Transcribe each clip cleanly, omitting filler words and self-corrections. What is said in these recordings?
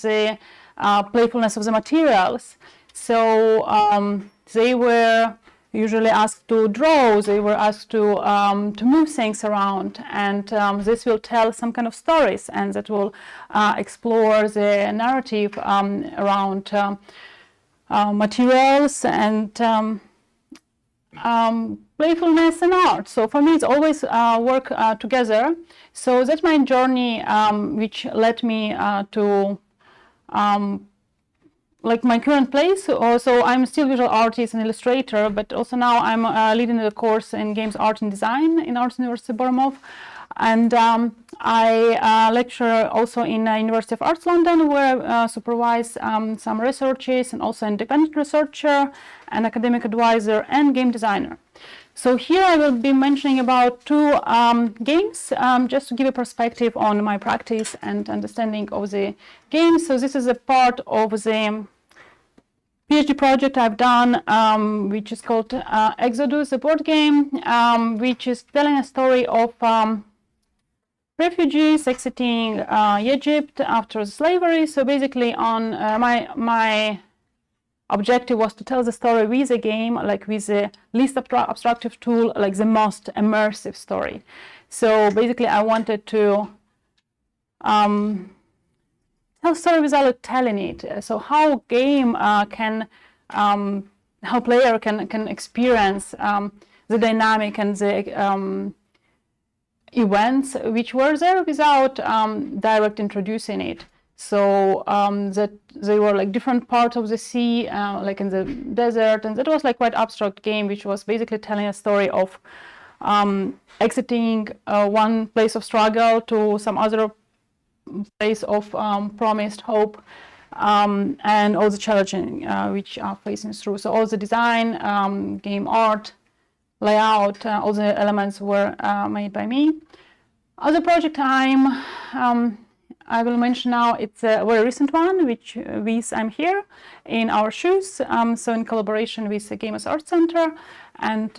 the playfulness of the materials. So they were usually asked to draw, they were asked to move things around, and this will tell some kind of stories, and that will explore the narrative around materials and playfulness and art. So for me, it's always work together. So that's my journey, which led me to like my current place. Also, I'm still visual artist and illustrator, but also now I'm leading the course in games art and design in Arts University Bournemouth. And I lecture also in University of Arts London, where I supervise some researches, and also independent researcher, an academic advisor, and game designer. So here I will be mentioning about two games, just to give a perspective on my practice and understanding of the games. So this is a part of the PhD project I've done, which is called Exodus, a board game, which is telling a story of refugees exiting Egypt after slavery. So basically on my objective was to tell the story with a game, like with the least abstractive tool, like the most immersive story. So basically I wanted to tell story without telling it. So how game can, how player can experience the dynamic and the events which were there without direct introducing it. So that they were like different parts of the sea, like in the desert, and that was like quite abstract game, which was basically telling a story of exiting one place of struggle to some other place of promised hope, and all the challenging which are facing through. So all the design, game art, layout, all the elements were made by me. Other project I will mention now, it's a very recent one, which with I'm here in our shoes. So in collaboration with the Gamers Art Center and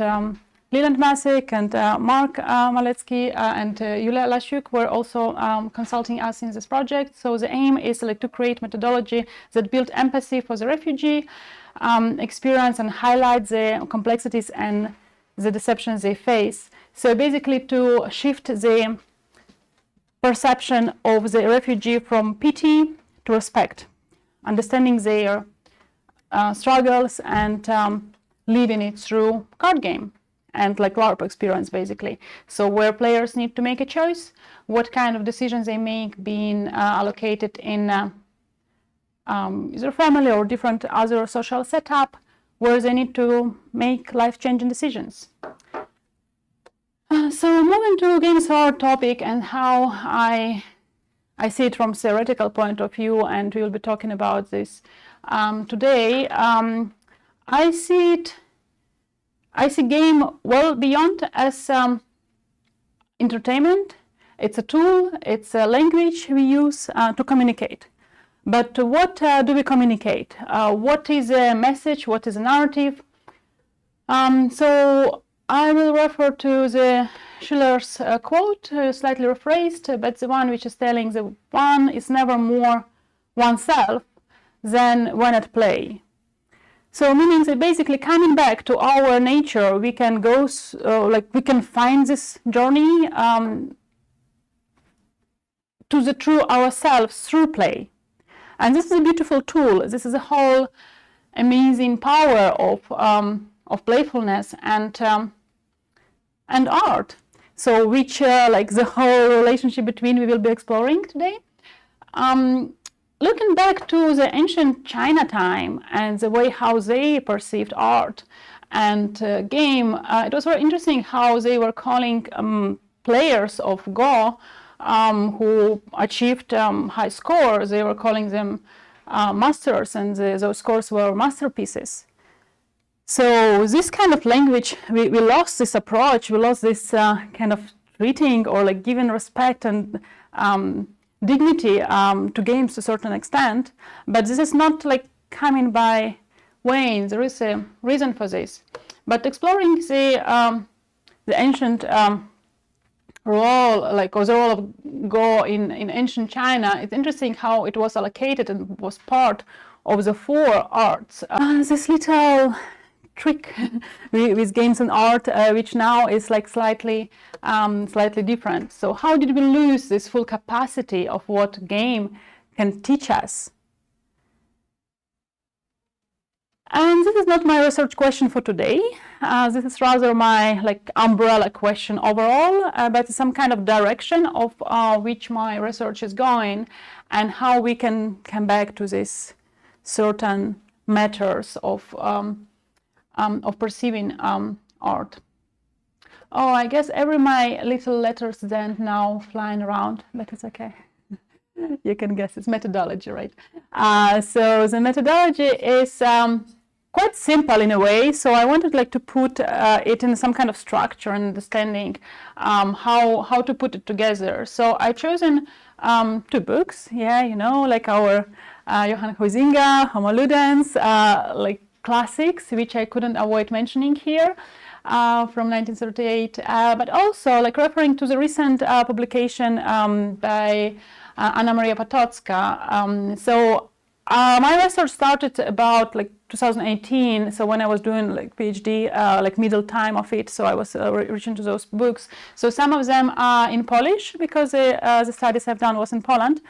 Leland Masik and Mark Maletsky and Yulia Lashuk were also consulting us in this project. So the aim is like to create methodology that build empathy for the refugee experience and highlight the complexities and the deceptions they face. So basically to shift the perception of the refugee from pity to respect, understanding their struggles and living it through card game and like LARP experience basically. So where players need to make a choice, what kind of decisions they make being allocated in either family or different other social setup, where they need to make life-changing decisions. So moving to games art topic and how I see it from theoretical point of view, and we will be talking about this today. I see game well beyond as entertainment. It's a tool, it's a language we use to communicate. But what do we communicate? What is a message? What is a narrative? So I will refer to the Schiller's quote, slightly rephrased, but the one which is telling the one is never more oneself than when at play. So meaning that basically coming back to our nature, we can go, we can find this journey to the true ourselves through play. And this is a beautiful tool. This is a whole amazing power of playfulness and art. So which like the whole relationship between we will be exploring today. Looking back to the ancient China time and the way how they perceived art and game, it was very interesting how they were calling players of Go who achieved high scores. They were calling them masters, and those scores were masterpieces. So this kind of language, we lost this approach, we lost this kind of treating or like giving respect and dignity to games to a certain extent. But this is not like coming by Wayne. There is a reason for this. But exploring the ancient role, like was the role of Go in ancient China, it's interesting how it was allocated and was part of the 4 arts. This little trick with games and art, which now is like slightly different. So how did we lose this full capacity of what game can teach us? And this is not my research question for today. This is rather my like umbrella question overall, but some kind of direction of which my research is going, and how we can come back to this certain matters of perceiving art. Oh, I guess every my little letters then now flying around, but it's okay. You can guess it's methodology, right? So the methodology is quite simple in a way. So I wanted like to put it in some kind of structure and understanding how to put it together. So I've chosen 2 books. Yeah, you know, like our Johann Huizinga, Homo Ludens, like classics, which I couldn't avoid mentioning here, from 1938, but also like referring to the recent publication by Alina Potemska. So my research started about like 2018, so when I was doing like PhD, like middle time of it, so I was reaching to those books. So some of them are in Polish because the studies I've done was in Poland.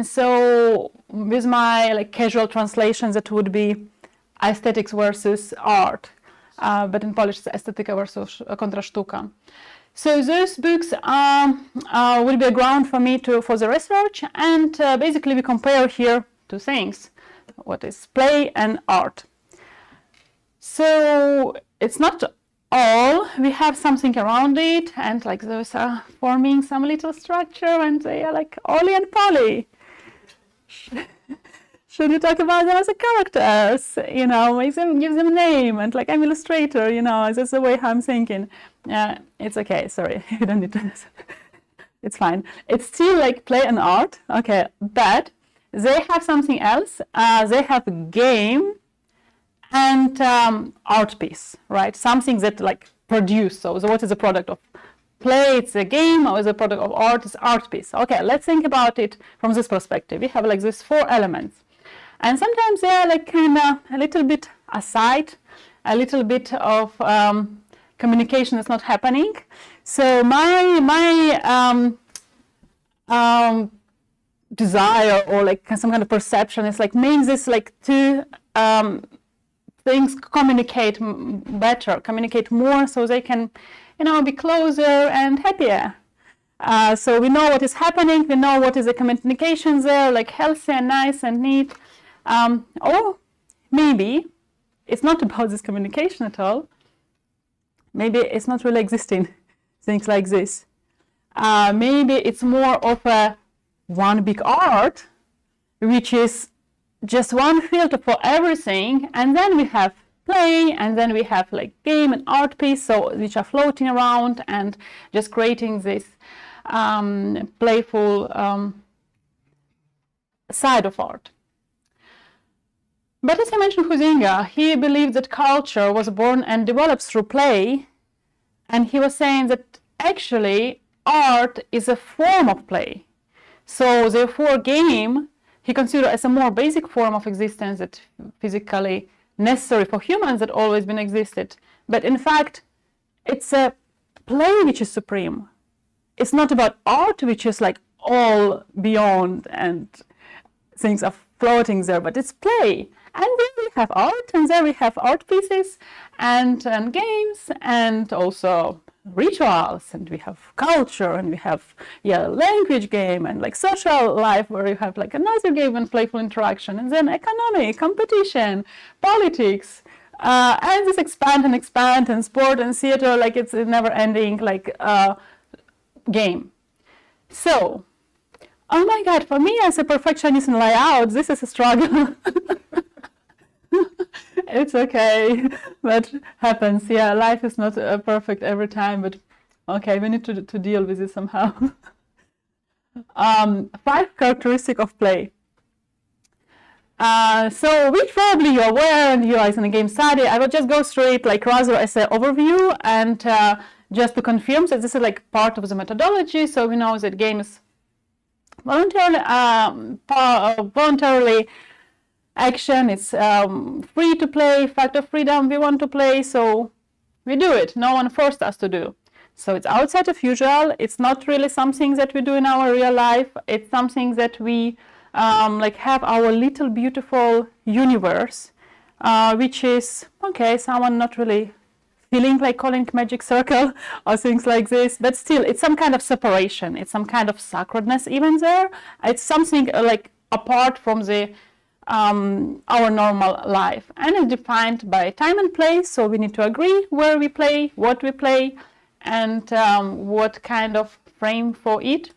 So with my like casual translations, that would be aesthetics versus art, but in Polish it's estetyka versus kontrasztuka. So those books will be a ground for me for the research, and basically we compare here 2 things, what is play and art. So it's not all, we have something around it, and like those are forming some little structure, and they are like Ollie and Polly. Should we talk about them as a characters? You know, give them a name, and like I'm illustrator, you know, that's the way I'm thinking. It's okay, sorry, you don't need to. It's fine. It's still like play and art, okay, but they have something else. They have a game and art piece, right? Something that like produce. So what is the product of play? It's a game, or is the product of art? It's art piece. Okay, let's think about it from this perspective. We have like these 4 elements. And sometimes they are like kind of a little bit aside, a little bit of communication is not happening. So my desire, or like some kind of perception, is like make this like 2 things communicate better, communicate more, so they can, you know, be closer and happier. So we know what is happening, we know what is the communication there, like healthy and nice and neat. Or maybe it's not about this communication at all. Maybe it's not really existing, things like this. Maybe it's more of a one big art, which is just one filter for everything, and then we have play, and then we have like game and art piece, so which are floating around and just creating this playful side of art. But as I mentioned Huizinga, he believed that culture was born and developed through play, and he was saying that actually art is a form of play. So therefore game he considered as a more basic form of existence that physically necessary for humans that always been existed. But in fact, it's a play which is supreme. It's not about art, which is like all beyond and things are floating there, but it's play. And then we have art, and there we have art pieces and games, and also rituals, and we have culture, and we have language game, and like social life where you have like another game and playful interaction, and then economic, competition, politics, and this expand, and sport and theater, like it's a never ending like game. So, oh my God, for me as a perfectionist in layout, this is a struggle. It's okay, but happens. Yeah, life is not perfect every time, but okay, we need to deal with it somehow. 5 characteristics of play. So which probably you're aware, and you are in a game study. I will just go through it like rather as an overview, and just to confirm that this is like part of the methodology. So we know that game is voluntarily action. It's free to play, fact of freedom. We want to play, so we do it. No one forced us to do. So it's outside of usual. It's not really something that we do in our real life. It's something that we like have our little beautiful universe, which is okay. Someone not really feeling like calling magic circle or things like this, but still it's some kind of separation. It's some kind of sacredness even there. It's something like apart from the our normal life, and it's defined by time and place. So we need to agree where we play, what we play, and what kind of frame for it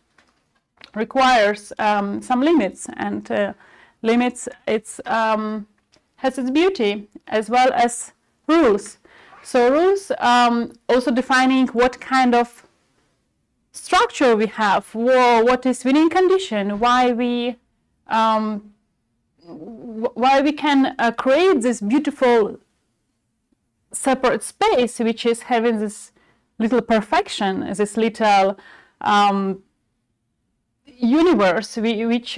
requires some limits, and limits has its beauty as well as rules. So rules also defining what kind of structure we have, what is winning condition, why we can create this beautiful separate space, which is having this little perfection, this little universe, which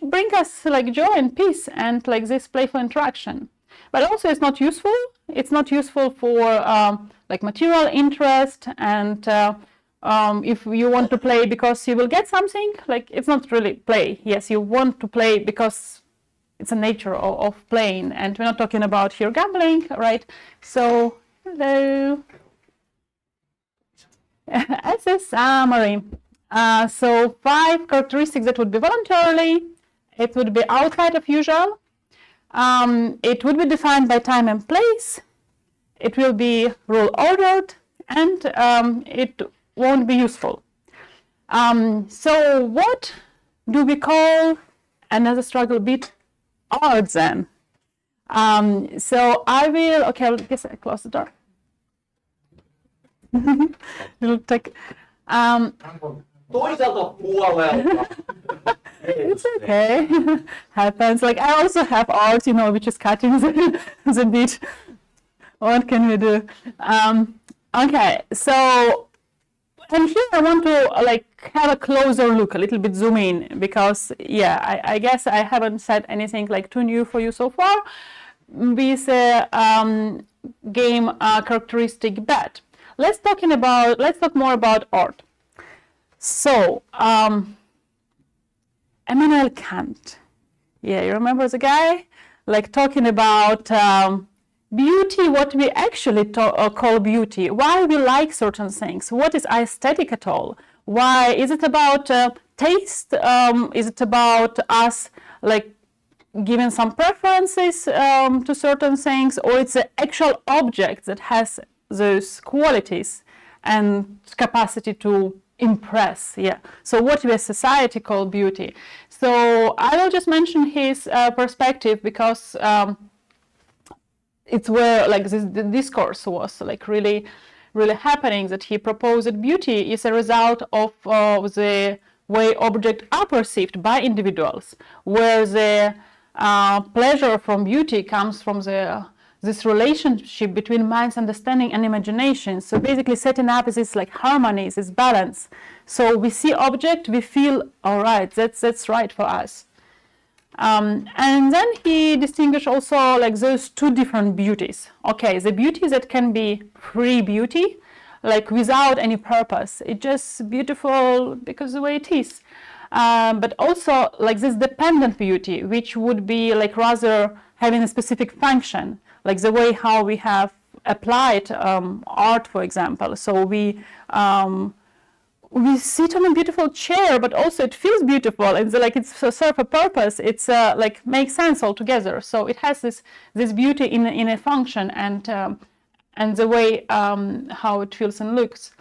bring us like joy and peace and like this playful interaction. But also it's not useful. It's not useful for like material interest, and if you want to play because you will get something, like it's not really play. Yes, you want to play because it's a nature of playing, and we're not talking about here gambling, right? So hello. As a summary, so 5 characteristics that would be voluntarily. It would be outside of usual. It would be defined by time and place. It will be rule ordered, and it won't be useful. So what do we call another struggle bit arts then? So I will, okay, I guess I close the door. It'll take, it's okay. Happens. Like I also have art, you know, which is cutting the beat. What can we do? Okay, so and here I want to like have a closer look, a little bit zoom in, because yeah, I guess I haven't said anything like too new for you so far with game characteristic bet. Let's talk more about art. So Immanuel Kant, yeah, you remember the guy, like talking about beauty, what we actually call beauty, why we like certain things, what is aesthetic at all, why is it about taste, is it about us like giving some preferences to certain things, or it's the actual object that has those qualities and capacity to impress. Yeah, so what we as society call beauty. So I will just mention his perspective, because it's where like the discourse was like really happening, that he proposed that beauty is a result of the way objects are perceived by individuals, where the pleasure from beauty comes from this relationship between mind's understanding and imagination. So basically setting up this like harmony, this balance. So we see object, we feel, all right, that's right for us. And then he distinguished also like those two different beauties. Okay, the beauty that can be free beauty, like without any purpose. It's just beautiful because the way it is. But also like this dependent beauty, which would be like rather having a specific function, like the way how we have applied art, for example. So we sit on a beautiful chair, but also it feels beautiful, and like it's serve a purpose. It's like makes sense altogether. So it has this beauty in a function, and the way how it feels and looks.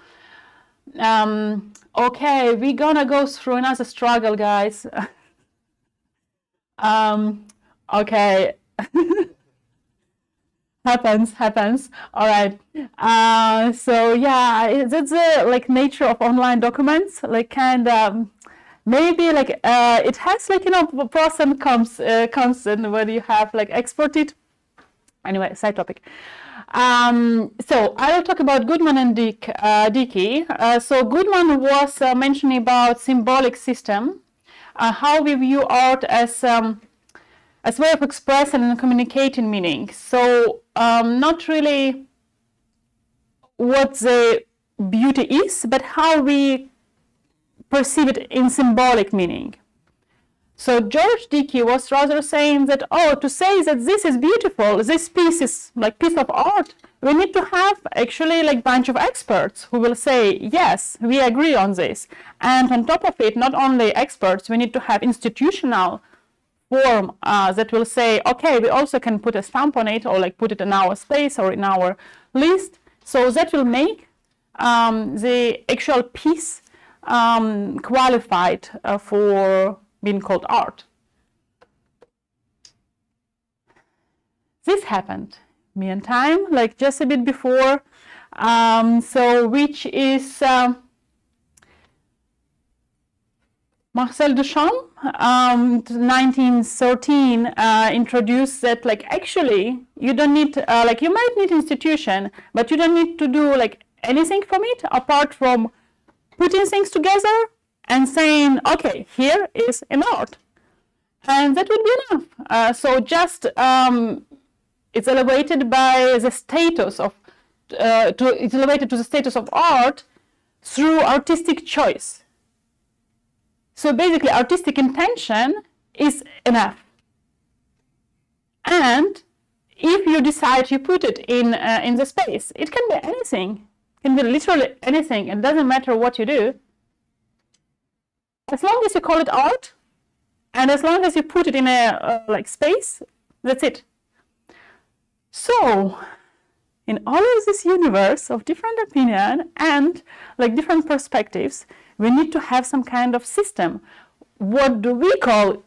Okay, we're gonna go through another struggle, guys. Okay. happens. All right. So yeah, that's the like nature of online documents, like kind of maybe like it has like, you know, pros and cons, and when you have like exported Anyway, side topic. So I will talk about Goodman and Dickey. So Goodman was mentioning about symbolic system, how we view art as way of expressing and communicating meaning. So not really what the beauty is, but how we perceive it in symbolic meaning. So George Dickey was rather saying that, oh, to say that this is beautiful, this piece is like piece of art, we need to have actually like bunch of experts who will say, yes, we agree on this. And on top of it, not only experts, we need to have institutional form that will say, okay, we also can put a stamp on it or like put it in our space or in our list. So that will make the actual piece qualified for being called art. This happened meantime, like just a bit before, so which is Marcel Duchamp, 1913, introduced that like actually you don't need, like you might need institution, but you don't need to do like anything from it apart from putting things together and saying, okay, here is an art. And that would be enough. So just, it's elevated by the status of, it's elevated to the status of art through artistic choice. So basically, artistic intention is enough. And if you decide you put it in the space, it can be anything. It can be literally anything. It doesn't matter what you do. As long as you call it art, and as long as you put it in a like space, that's it. So, in all of this universe of different opinion and like different perspectives, we need to have some kind of system. What do we call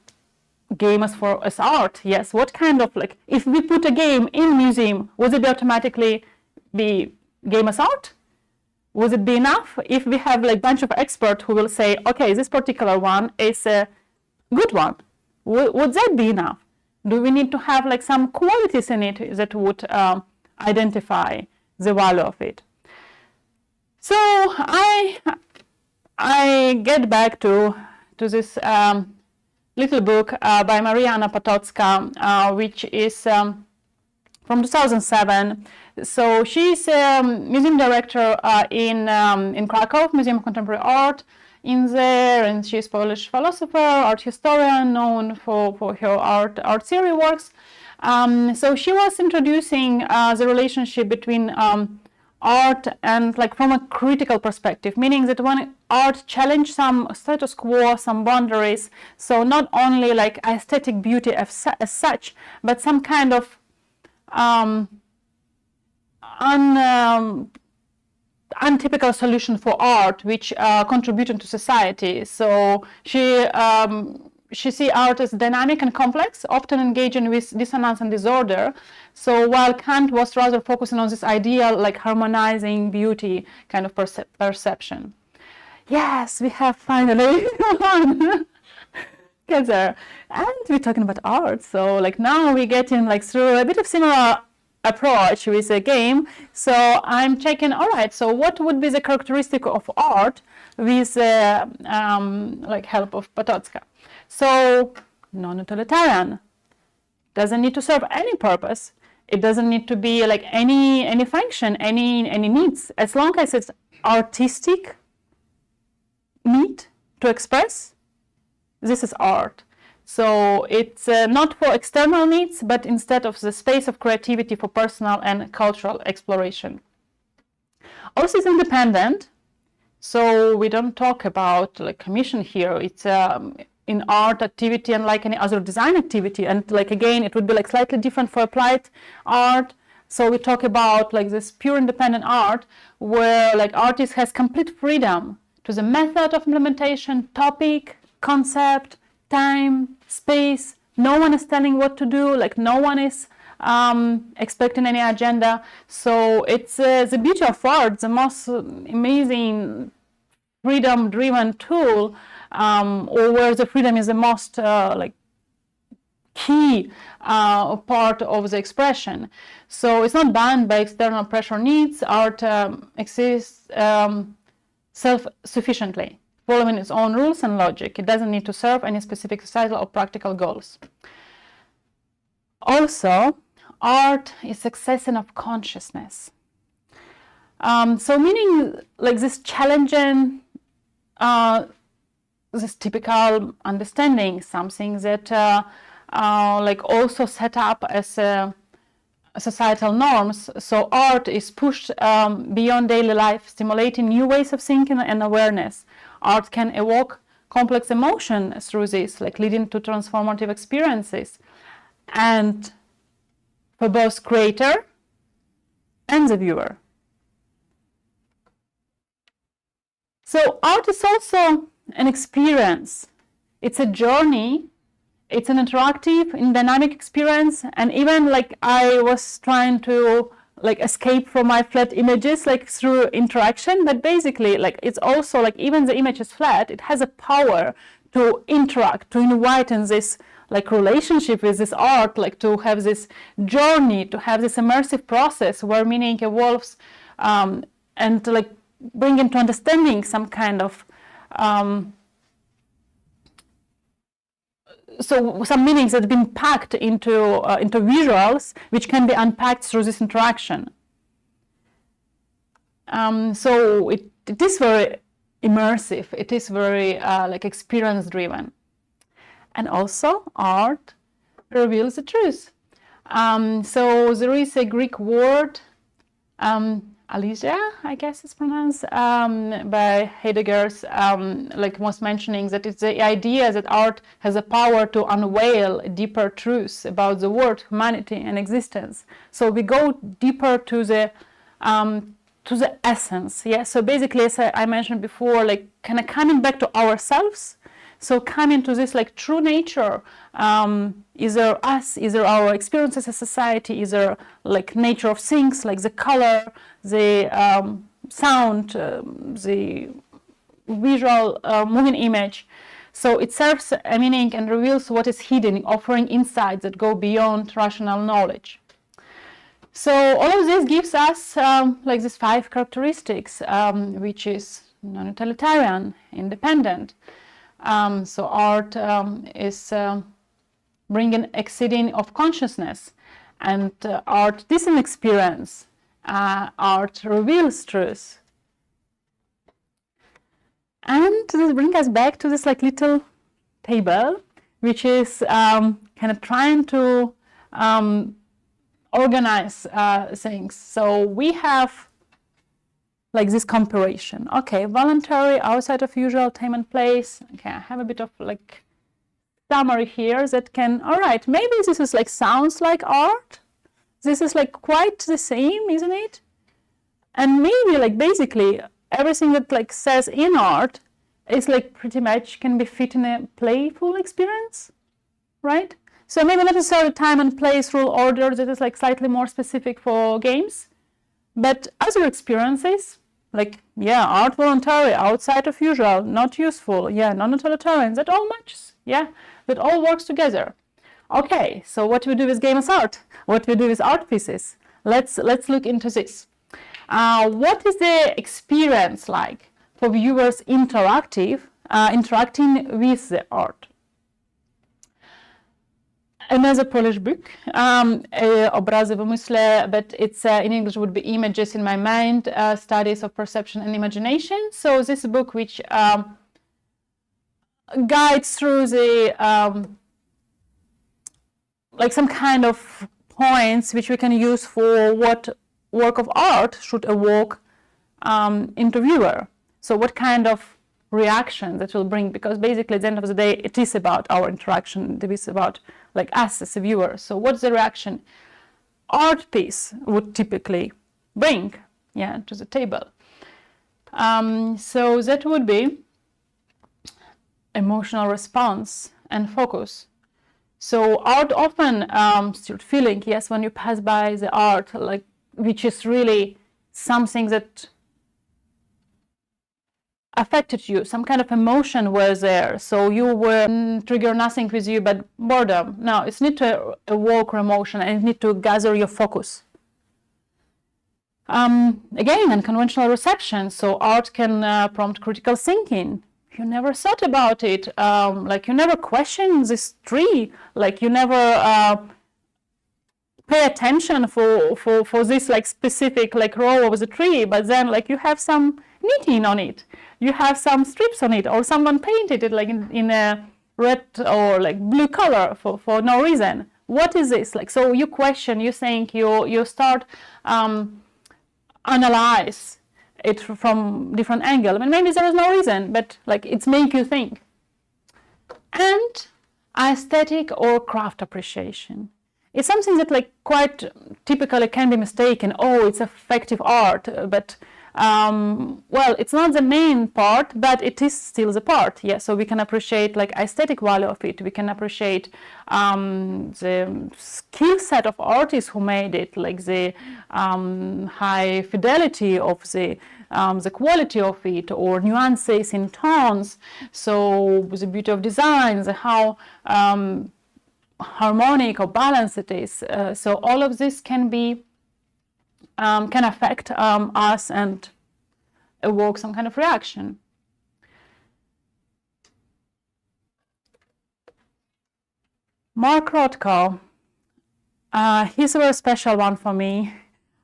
game as art? Yes, what kind of like, if we put a game in museum, would it automatically be game as art? Would it be enough if we have like bunch of experts who will say, okay, this particular one is a good one? Would that be enough? Do we need to have like some qualities in it that would identify the value of it? So I get back to this little book by Alina Potemska, which is from 2007. So she's a museum director in Krakow, Museum of Contemporary Art in there, and she's Polish philosopher, art historian, known for her art theory works. So she was introducing the relationship between art and like from a critical perspective, meaning that when art challenge some status quo, some boundaries, so not only like aesthetic beauty as such, but some kind of untypical solution for art which contributed to society. So she see art as dynamic and complex, often engaging with dissonance and disorder. So while Kant was rather focusing on this ideal, like harmonizing beauty kind of perception. Yes, we have finally one together, and we're talking about art. So like now we're getting like through a bit of similar approach with a game. So I'm checking, all right, so what would be the characteristic of art with like help of Potemska? So non-utilitarian, doesn't need to serve any purpose. It doesn't need to be like any function, any needs, as long as it's artistic need to express, this is art. So it's not for external needs, but instead of the space of creativity for personal and cultural exploration. Also it's independent, so we don't talk about like commission here. It's in art activity and like any other design activity, and like again it would be like slightly different for applied art. So we talk about like this pure independent art where like artist has complete freedom to the method of implementation, topic, concept, time, space. No one is telling what to do, like no one is expecting any agenda. So it's the beauty of art, the most amazing freedom-driven tool, or where the freedom is the most like key part of the expression. So it's not bound by external pressure needs. Art exists self-sufficiently, following its own rules and logic. It doesn't need to serve any specific societal or practical goals. Also, art is accession of consciousness. So meaning like this challenging, this typical understanding, something that like also set up as societal norms. So art is pushed beyond daily life, stimulating new ways of thinking and awareness. Art can evoke complex emotion through this, like leading to transformative experiences, and for both creator and the viewer. So art is also an experience. It's a journey. It's an interactive and dynamic experience. And even like I was trying to like escape from my flat images like through interaction, but basically like it's also like even the image is flat, it has a power to interact, to invite in this like relationship with this art, like to have this journey, to have this immersive process where meaning evolves, and to like bring into understanding some kind of so some meanings that have been packed into visuals, which can be unpacked through this interaction. So it is very immersive. It is very like experience driven. And also art reveals the truth. So there is a Greek word, Alicia, I guess it's pronounced, by Heidegger's, like was mentioning that it's the idea that art has a power to unveil deeper truths about the world, humanity, and existence. So we go deeper to the essence. Yeah. So basically, as I mentioned before, like kind of coming back to ourselves. So coming to this like true nature, either us, either our experiences as society, either like nature of things, like the color, the sound, the visual moving image. So it serves a meaning and reveals what is hidden, offering insights that go beyond rational knowledge. So all of this gives us like these 5 characteristics, which is non-utilitarian, independent. So art is bringing exceeding of consciousness, and art is an experience. Art reveals truth. And this brings us back to this like little table, which is kind of trying to organize things. So we have like this comparison. Okay, voluntary, outside of usual time and place. Okay, I have a bit of like summary here that can, all right, maybe this is like sounds like art. This is like quite the same, isn't it? And maybe like basically everything that like says in art is like pretty much can be fit in a playful experience, right? So maybe not necessarily time and place rule order that is like slightly more specific for games, but other experiences, like, yeah, art voluntary, outside of usual, not useful, yeah, non-utilitarian, that all matches, yeah, that all works together. Okay, so what do we do with game as art? What do we do with art pieces? Let's look into this. What is the experience like for viewers interacting with the art? Another Polish book, Obrazy w umyśle, but it's in English would be Images in My Mind, Studies of Perception and Imagination. So this book which guides through the like some kind of points which we can use for what work of art should evoke into viewer. So what kind of reaction that will bring, because basically at the end of the day it is about our interaction, it is about like us as a viewer. So what's the reaction art piece would typically bring, yeah, to the table? So that would be emotional response and focus. So art often stirs feeling, yes, when you pass by the art, like which is really something that affected you, some kind of emotion was there, so you were trigger nothing with you but boredom. No, it's need to evoke emotion, and it need to gather your focus. Again, unconventional reception, so art can prompt critical thinking. You never thought about it, like you never questioned this tree, like you never pay attention for this like specific like row of the tree, but then like you have some knitting on it, you have some strips on it, or someone painted it like in a red or like blue color for no reason. What is this? Like, so you question, you think, you start analyze it from different angle. I mean, maybe there is no reason, but like it's make you think. And aesthetic or craft appreciation. It's something that like quite typically can be mistaken. Oh, it's effective art, but well, it's not the main part, but it is still the part. Yeah, so we can appreciate like aesthetic value of it. We can appreciate the skill set of artists who made it, like the high fidelity of the quality of it, or nuances in tones. So the beauty of designs, how harmonic or balanced it is. So all of this can be can affect us and evoke some kind of reaction. Mark Rothko, he's a very special one for me.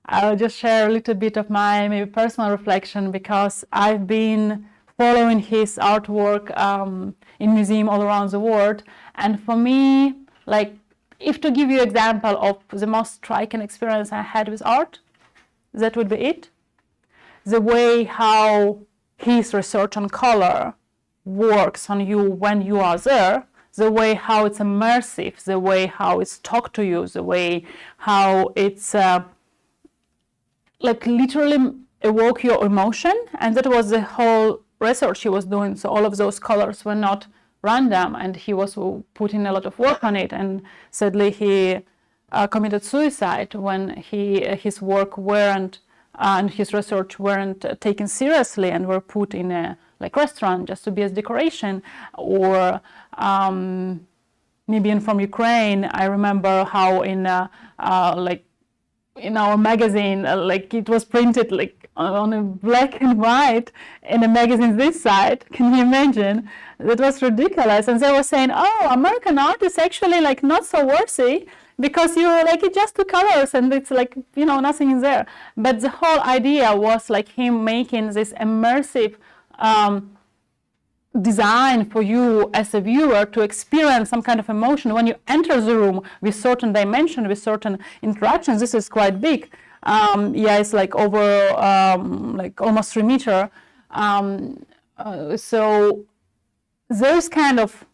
I'll just share a little bit of my maybe personal reflection, because I've been following his artwork in museums all around the world, and for me, like, if to give you an example of the most striking experience I had with art, that would be it. The way how his research on color works on you when you are there, the way how it's immersive, the way how it's talked to you, the way how it's like literally evoke your emotion. And that was the whole research he was doing. So all of those colors were not random, and he was putting a lot of work on it, and sadly he committed suicide when his work weren't and his research weren't taken seriously and were put in a like restaurant just to be as decoration. Or maybe from Ukraine, I remember how in like in our magazine, like it was printed like on a black and white in a magazine this side. Can you imagine? That was ridiculous. And they were saying, oh, American art is actually like not so worthy, because you like it just two colors and it's like, you know, nothing is there. But the whole idea was like him making this immersive design for you as a viewer to experience some kind of emotion when you enter the room with certain dimension, with certain interactions. This is quite big. Yeah, it's like over like almost 3 meters. So those kind of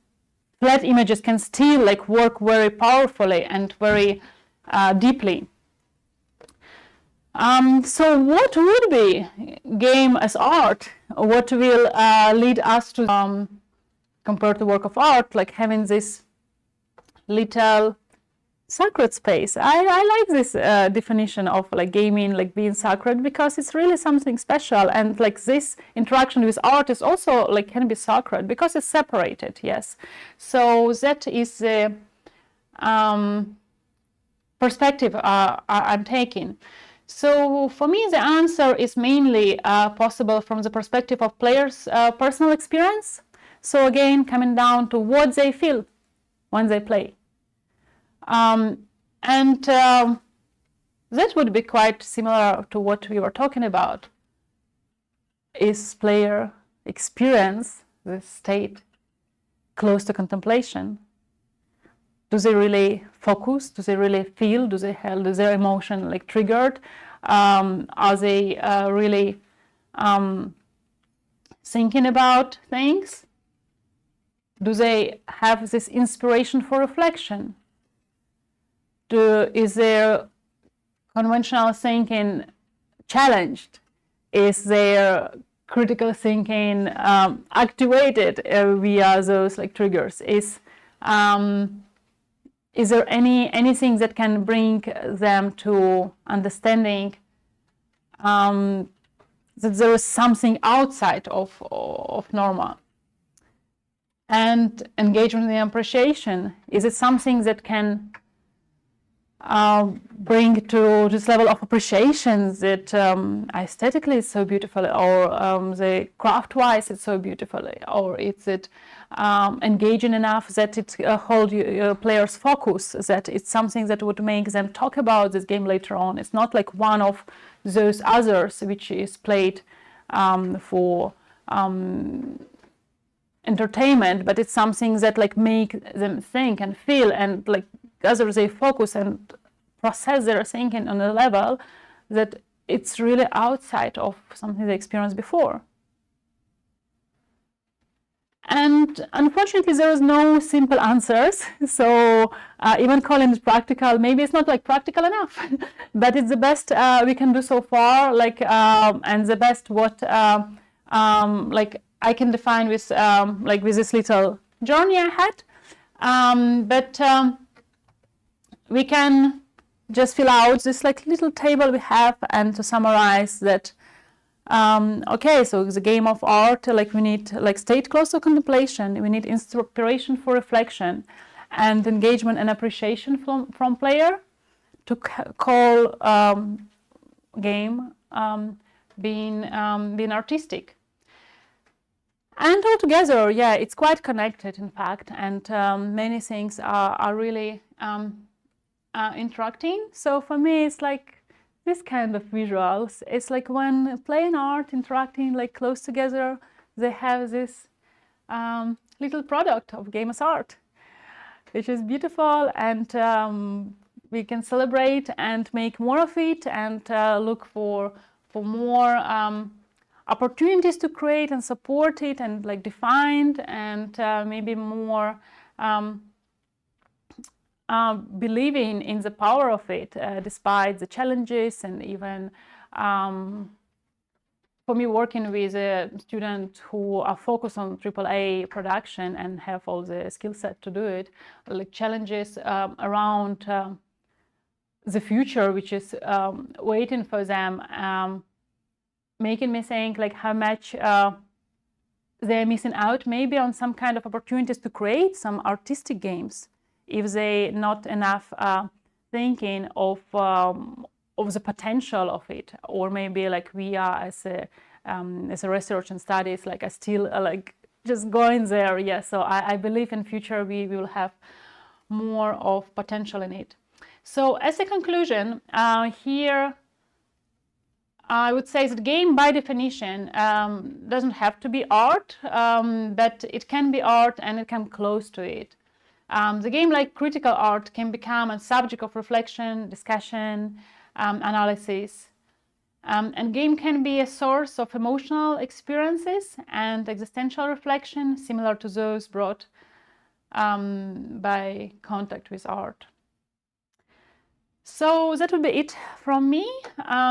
flat images can still like work very powerfully and very deeply. So what would be game as art? What will lead us to compare to work of art, like having this little sacred space? I like this definition of like gaming, like being sacred, because it's really something special. And like this interaction with art is also like can be sacred because it's separated. Yes, so that is the perspective I'm taking. So for me, the answer is mainly possible from the perspective of players' personal experience. So again, coming down to what they feel when they play. That would be quite similar to what we were talking about. Is player experience the state close to contemplation? Do they really focus? Do they really feel? Do they have their emotion like triggered? Are they really thinking about things? Do they have this inspiration for reflection? Is their conventional thinking challenged? Is their critical thinking activated via those like triggers? Is there anything that can bring them to understanding that there is something outside of normal. And engagement and appreciation, is it something that can bring to this level of appreciation that aesthetically it's so beautiful, or the craft-wise it's so beautiful, or is it engaging enough that it hold your players' focus, that it's something that would make them talk about this game later on. It's not like one of those others which is played for entertainment, but it's something that like make them think and feel and like gather their focus and process their thinking on a level that it's really outside of something they experienced before. And unfortunately, there is no simple answers. So even calling it practical, maybe it's not like practical enough, but it's the best we can do so far. Like and the best what like I can define with like with this little journey I had. But we can just fill out this like little table we have, and to summarize that. Okay, so the game of art, like we need like state close to contemplation, we need inspiration for reflection and engagement and appreciation from player to call game being artistic. And altogether, yeah, it's quite connected in fact, and many things are really interacting. So for me, it's like this kind of visuals. It's like when playing art, interacting like close together, they have this little product of game as art, which is beautiful, and we can celebrate and make more of it, and look for more opportunities to create and support it, and like defined, and maybe more believing in the power of it, despite the challenges, and even for me working with a student who are focused on AAA production and have all the skill set to do it, like challenges around the future, which is waiting for them, making me think like how much they're missing out maybe on some kind of opportunities to create some artistic games, if they not enough thinking of the potential of it, or maybe like we are as a research and studies, like I still like just going there. Yeah, so I believe in future we will have more of potential in it. So as a conclusion, here I would say that game by definition doesn't have to be art, but it can be art and it can close to it. The game, like critical art, can become a subject of reflection, discussion, analysis. And game can be a source of emotional experiences and existential reflection, similar to those brought by contact with art. So that would be it from me.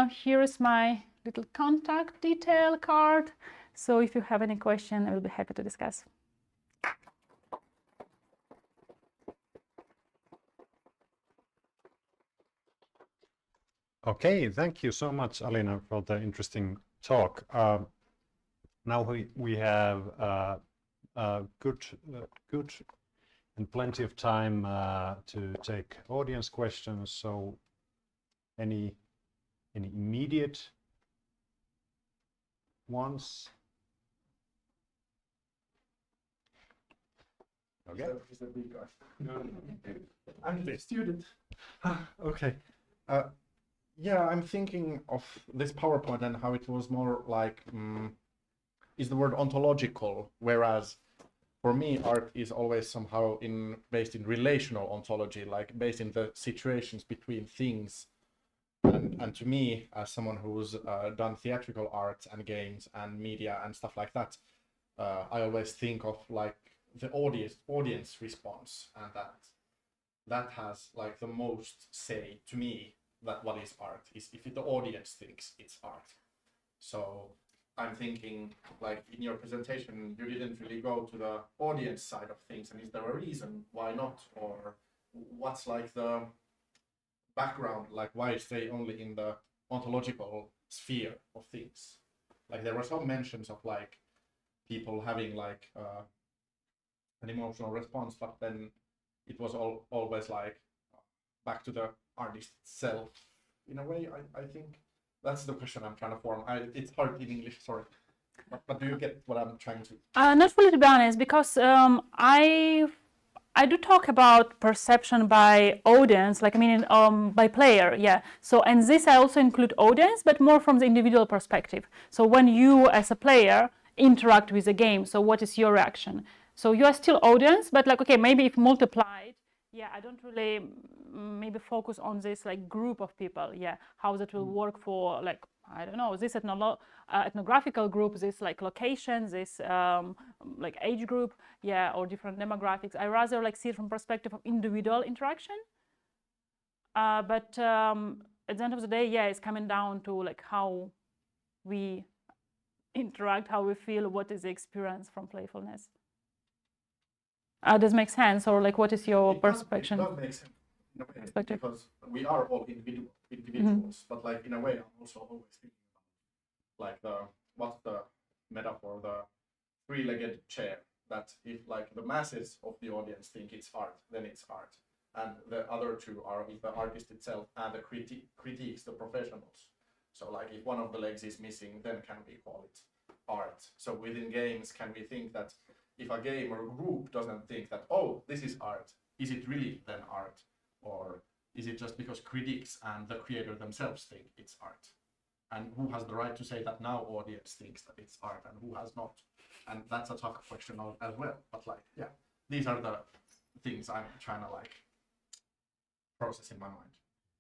Here is my little contact detail card. So if you have any question, I will be happy to discuss. Okay, thank you so much, Alina, for the interesting talk. Now we have good and plenty of time to take audience questions. So, any immediate ones? Okay. He's the big guy. No. I'm the student. Okay. Yeah, I'm thinking of this PowerPoint and how it was more like, is the word ontological, whereas for me, art is always somehow based in relational ontology, like based in the situations between things. And to me, as someone who's done theatrical arts and games and media and stuff like that, I always think of like the audience response, and that has like the most say to me. That what is art is if the audience thinks it's art. So I'm thinking, like in your presentation, you didn't really go to the audience side of things, and is there a reason why not, or what's like the background, like why stay only in the ontological sphere of things? like there were some mentions of like people having like an emotional response, but then it was always like back to the artist itself. In a way, I think that's the question I'm trying to form. It's hard in English, sorry. But do you get what I'm trying to? Not fully, to be honest, because I do talk about perception by audience, like I mean by player, yeah. So and this I also include audience, but more from the individual perspective. So when you as a player interact with the game, so what is your reaction? So you are still audience, but like okay, maybe if multiplied, yeah, I don't really maybe focus on this like group of people, yeah, how that will work for like I don't know this ethnographical group, this like location, this like age group, yeah, or different demographics. I rather like see it from perspective of individual interaction. But at the end of the day, yeah, it's coming down to like how we interact, how we feel, what is the experience from playfulness. Does it make sense, or like what is your perspective? It does make sense in a way, because we are all individuals, but like in a way, I'm also always thinking about like what's the metaphor, the three-legged chair. That if like the masses of the audience think it's art, then it's art, and the other two are the artist itself and the critiques, the professionals. So like if one of the legs is missing, then can we call it art? So within games, can we think that if a game or a group doesn't think that, oh, this is art, is it really then art? Or is it just because critics and the creator themselves think it's art? And who has the right to say that now audience thinks that it's art and who has not? And that's a tough question as well. But like, yeah, these are the things I'm trying to like process in my mind.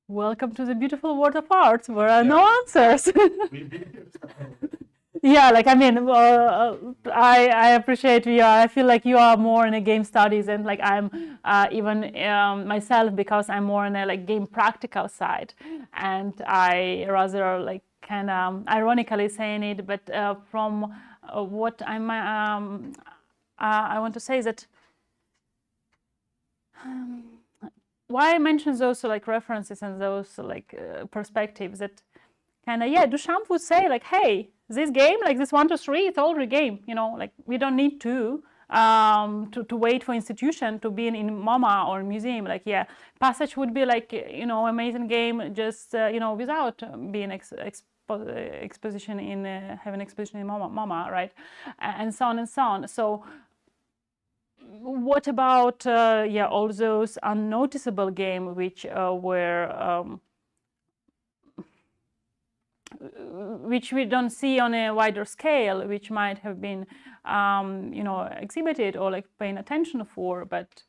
Welcome to the beautiful world of art, where are no answers. Yeah, like I mean, I appreciate you. I feel like you are more in a game studies, and like I'm even myself, because I'm more on a like game practical side, and I rather like kind of ironically saying it, but from what I'm I want to say that why I mention those like references and those like perspectives, that kind of, yeah, Duchamp would say like, hey, this game, like this 1, 2, 3, it's already game, you know, like we don't need to wait for institution to be in MoMA or museum. Like, yeah, Passage would be like, you know, amazing game, just you know, without being exposition in having exposition in MoMA, right, and so on and so on. So what about yeah, all those unnoticeable games which were which we don't see on a wider scale, which might have been you know, exhibited or like paying attention for, but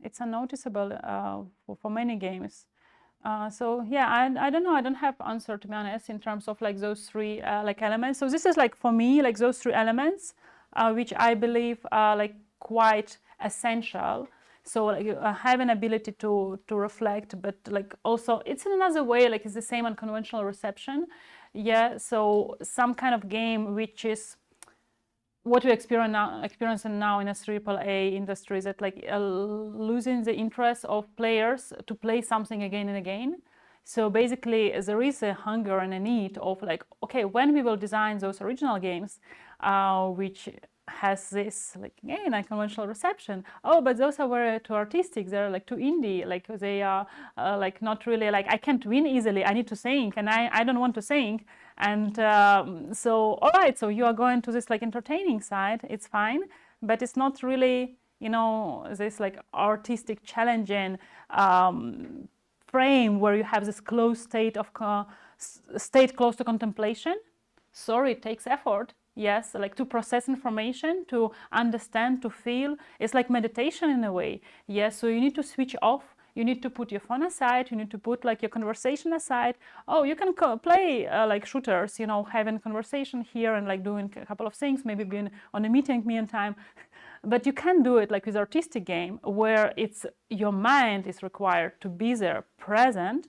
it's unnoticeable for many games. So yeah, I don't know, I don't have answer, to be honest, in terms of like those three like elements. So this is like for me like those three elements which I believe are like quite essential. So like have an ability to reflect, but like also it's in another way, like it's the same unconventional reception. Yeah, so some kind of game which is what we experiencing now in a AAA industry, is that like losing the interest of players to play something again and again. So basically there is a hunger and a need of like, okay, when we will design those original games which has this like again unconventional reception, oh, but those are very too artistic, they're like too indie, like they are like not really, like I can't win easily, I need to sing, and I don't want to sing. And so all right, so you are going to this like entertaining side, it's fine, but it's not really, you know, this like artistic challenging frame where you have this closed state of state close to contemplation. Sorry, it takes effort. Yes, like to process information, to understand, to feel. It's like meditation in a way. Yes, so you need to switch off. You need to put your phone aside. You need to put like your conversation aside. Oh, you can play like shooters, you know, having conversation here and like doing a couple of things, maybe being on a meeting meantime. But you can do it like with artistic game, where it's your mind is required to be there, present,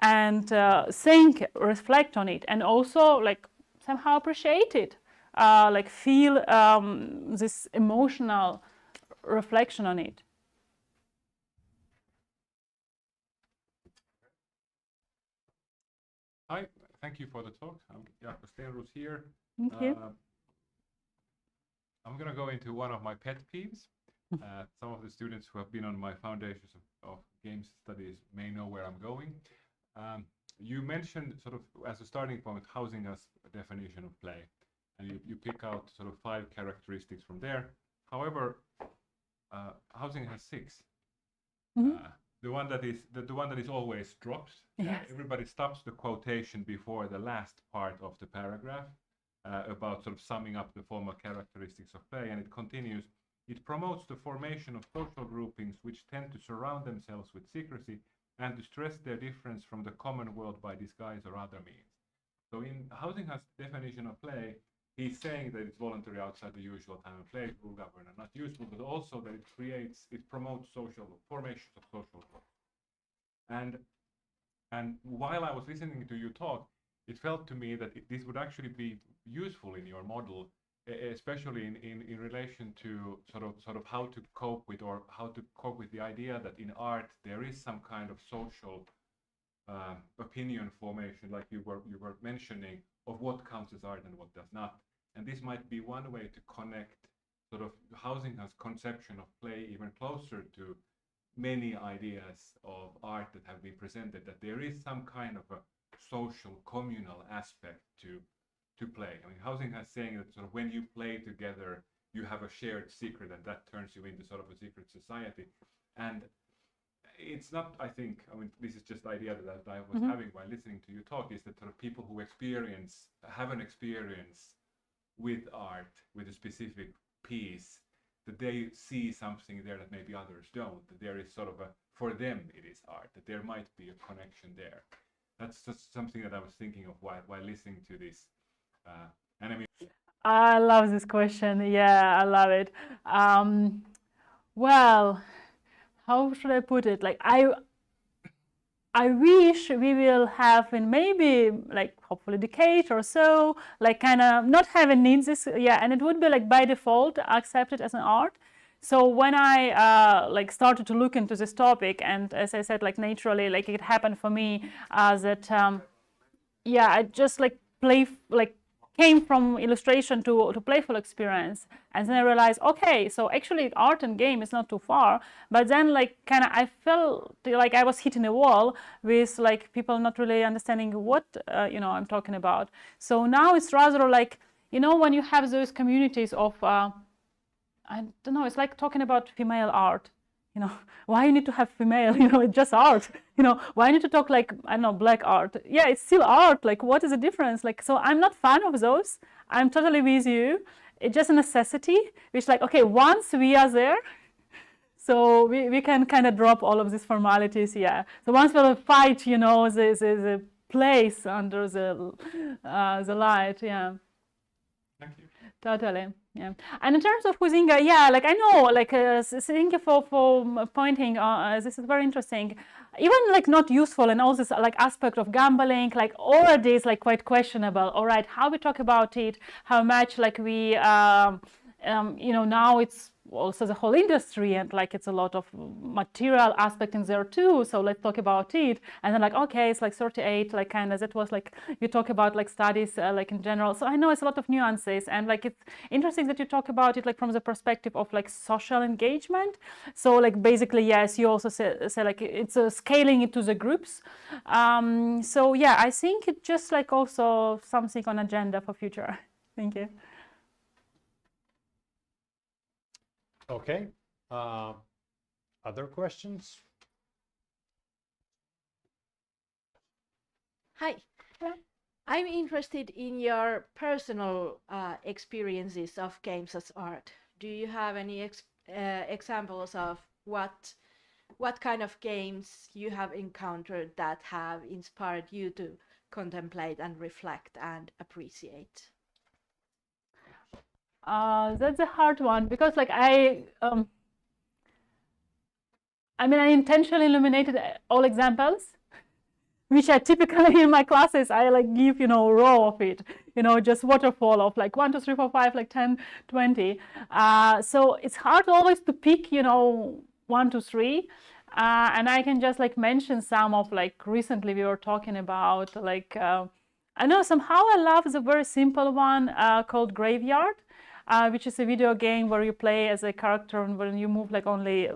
and think, reflect on it, and also like somehow appreciate it, like feel this emotional reflection on it. I thank you for the talk. I'm Jaakko Stenroos here. Thank you. I'm going to go into one of my pet peeves. Some of the students who have been on my Foundations of Game Studies may know where I'm going. You mentioned sort of as a starting point housing as a definition of play, and you pick out sort of 5 characteristics from there. However, housing has 6. The one that is always dropped. Yes. Everybody stops the quotation before the last part of the paragraph about sort of summing up the formal characteristics of play, and it continues. It promotes the formation of social groupings which tend to surround themselves with secrecy and to stress their difference from the common world by disguise or other means. So in Housinghouse definition of play, he's saying that it's voluntary outside the usual time and place, rule governed and not useful, but also that it promotes social formations of social groups. And while I was listening to you talk, it felt to me that this would actually be useful in your model, especially in relation to sort of how to cope with the idea that in art there is some kind of social opinion formation, like you were mentioning, of what counts as art and what does not. And this might be one way to connect sort of Housinghouse conception of play even closer to many ideas of art that have been presented, that there is some kind of a social communal aspect to play. I mean, Housinghouse saying that sort of when you play together, you have a shared secret, and that turns you into sort of a secret society. And it's not, I mean, this is just the idea that I was having while listening to you talk, is that sort of people who have an experience with art, with a specific piece, that they see something there that maybe others don't, that there is sort of for them it is art, that there might be a connection there. That's just something that I was thinking of while listening to this. And I mean, I love this question. Yeah, I love it. Well, how should I put it? Like I wish we will have in maybe like hopefully a decade or so, like kind of not having needs this, and it would be like by default accepted as an art. So when I like started to look into this topic, and as I said, like naturally, like it happened for me that I just like came from illustration to playful experience, and then I realized, okay, so actually art and game is not too far. But then like kind of I felt like I was hitting a wall with like people not really understanding what I'm talking about. So now it's rather like, when you have those communities of I don't know, it's like talking about female art. Why you need to have female, it's just art, why you need to talk like, I don't know, black art. Yeah, it's still art. Like, what is the difference? Like, so I'm not fan of those. I'm totally with you. It's just a necessity, which like, okay, once we are there, so we can kind of drop all of these formalities. Yeah. So once we'll fight, the place under the light. Yeah. thank you. Totally. Yeah. And in terms of Huizinga, like I know, like thank you for pointing. This is very interesting. Even like not useful, and all this like aspect of gambling, like already is like quite questionable. All right, how we talk about it, how much like we, now it's also the whole industry, and like it's a lot of material aspect in there too. So let's talk about it. And then like, okay, it's like 38, like kind of that was like you talk about like studies like in general. So I know it's a lot of nuances, and like it's interesting that you talk about it like from the perspective of like social engagement. So like basically, yes, you also say like it's scaling it to the groups. So yeah, I think it's just like also something on agenda for future. Thank you. Okay. Other questions? Hi. I'm interested in your personal experiences of games as art. Do you have any examples of what kind of games you have encountered that have inspired you to contemplate and reflect and appreciate? That's a hard one, because like I intentionally eliminated all examples, which I typically in my classes I like give row of it, just waterfall of like 1 2 3 4 5 like 10 20. So it's hard always to pick 1 2 3. And I can just like mention some of like recently we were talking about like I know somehow I love the very simple one called Graveyard, which is a video game where you play as a character and when you move like only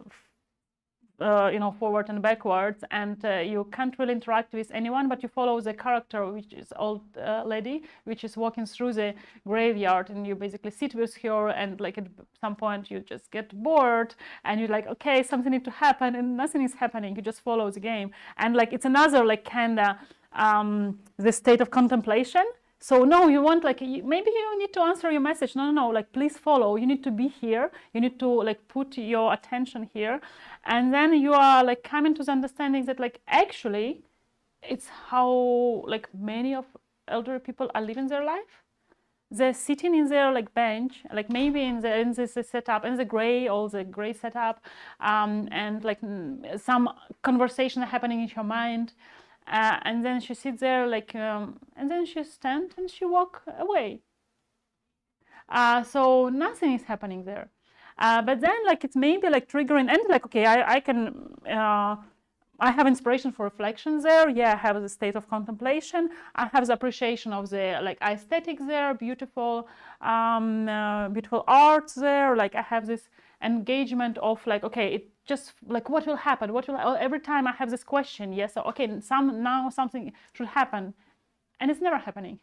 forward and backwards, and you can't really interact with anyone, but you follow the character, which is old lady, which is walking through the graveyard, and you basically sit with her, and like at some point you just get bored and you're like, okay, something needs to happen, and nothing is happening. You just follow the game, and like it's another like kind of the state of contemplation. So no, you want like, maybe you need to answer your message. No, like please follow. You need to be here. You need to like put your attention here. And then you are like coming to the understanding that like actually it's how like many of elderly people are living their life. They're sitting in their like bench, like maybe in this setup, in the gray setup, and like some conversation happening in your mind. And then she sits there like, and then she stands and she walks away. So nothing is happening there. But then like it's maybe like triggering, and like, okay, I have inspiration for reflections there. Yeah, I have the state of contemplation. I have the appreciation of the like aesthetics there, beautiful arts there. Like I have this engagement of like, okay, it just like what will happen? Every time I have this question, yes, so okay, now something should happen, and it's never happening.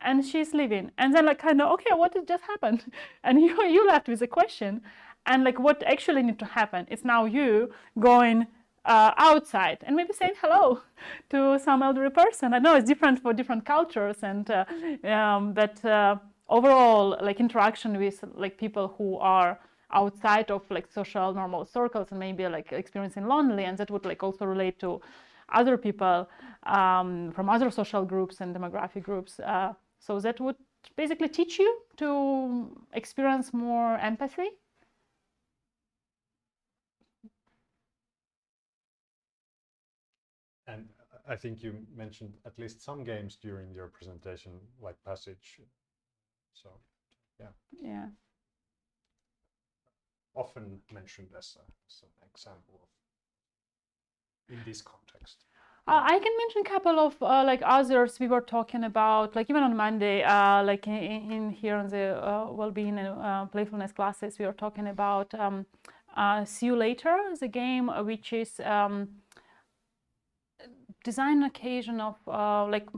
And she's leaving, and then like kind of, okay, what did just happen? And you left with a question, and like what actually need to happen? It's now you going outside and maybe saying hello to some elderly person. I know it's different for different cultures, and but overall like interaction with like people who are outside of like social normal circles and maybe like experiencing lonely, and that would like also relate to other people from other social groups and demographic groups. So that would basically teach you to experience more empathy. And I think you mentioned at least some games during your presentation, like Passage. So, yeah. Yeah. Often mentioned as an example of in this context. I can mention a couple of like others we were talking about, like even on Monday, like in here on the well-being and playfulness classes, we were talking about See You Later, the game which is designed occasion of like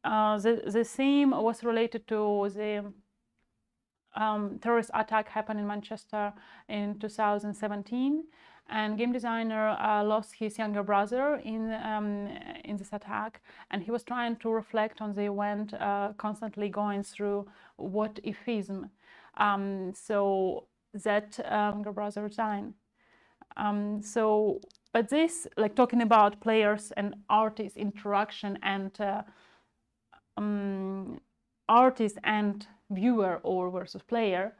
the theme was related to the terrorist attack happened in Manchester in 2017, and game designer lost his younger brother in this attack, and he was trying to reflect on the event, constantly going through what ifism. So that younger brother died. But this, like talking about players and artists interaction, and artist and viewer or versus player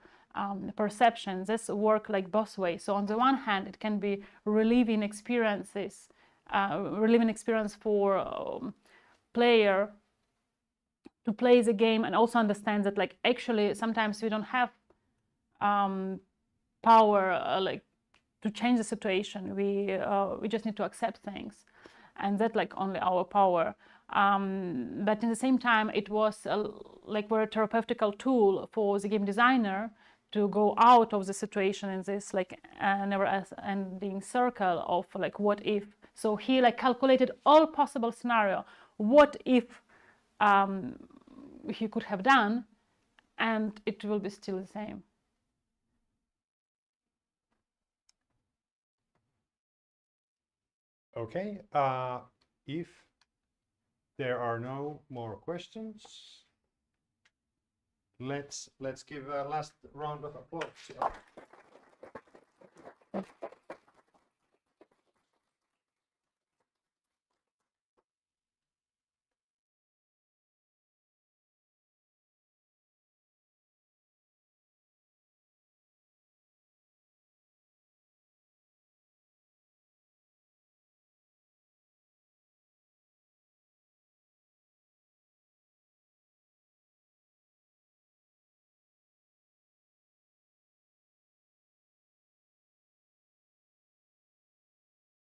perception, this work like both ways. So on the one hand, it can be reliving experiences, reliving experience for player to play the game, and also understand that like actually sometimes we don't have power like to change the situation. We just need to accept things, and that like only our power. But in the same time, it was like very therapeutical tool for the game designer to go out of the situation in this like never-ending circle of like what if. So he like calculated all possible scenario. What if he could have done, and it will be still the same. Okay. If there are no more questions, let's give a last round of applause.